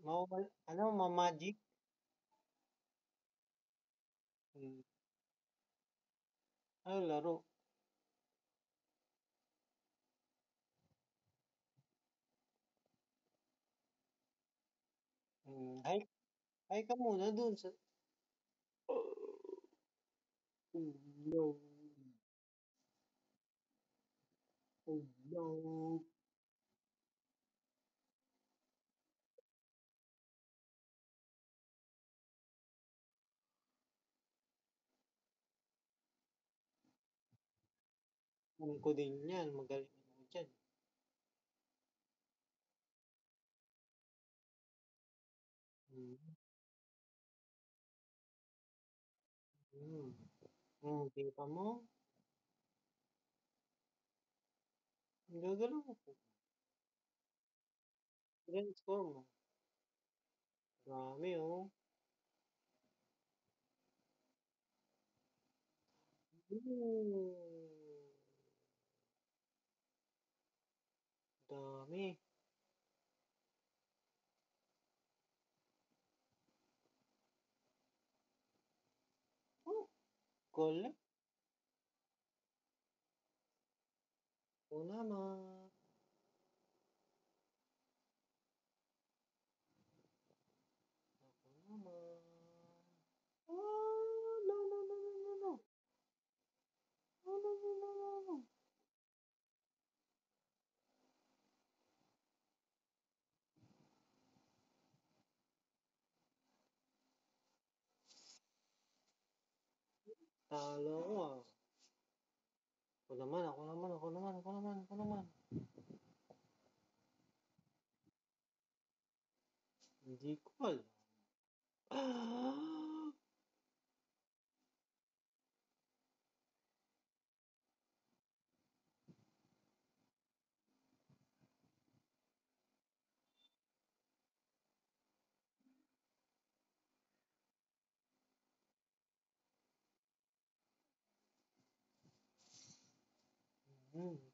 Ano, ma-magic? Hmm, ano laro? Hi hi ka muna dun sa oh, no. Oh, no. Alam ko din 'yan, magaling ako diyan. Hmm, hmm. Kita mo? Ang gagaling ako. Ilan score mo? Dami, oh. Hmm, dami. Oh, galing. Ako naman, ako naman. Ah, no, no, no, no, no, no. No, no, no, no, no, no. Talo ako, ah. Ako naman, ako naman, ako naman, ako naman, ako naman. Hindi ko alam. Ah,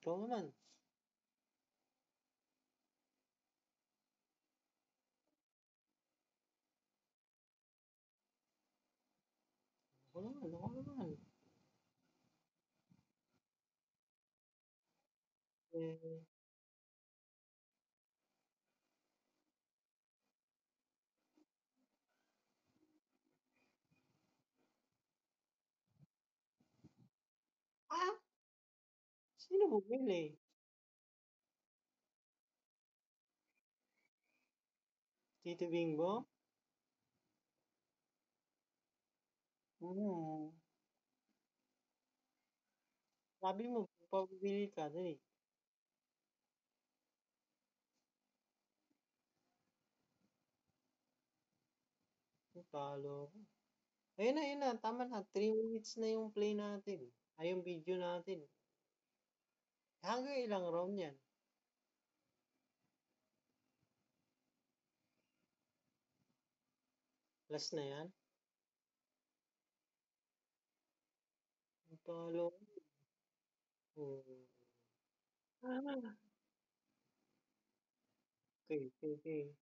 ikaw naman. Ako naman, ako naman. Eh, ah, sino bumili? Tito Bingbo? Hmm, sabi mo, pabibili ka, dali. Talo ako. Ayun na, tama na. 3 minutes na yung play natin. Ay, yung video natin. Hanggang ilang round yan? Last na yan? Talo ako. Hmm. Ah, okay, okay, okay.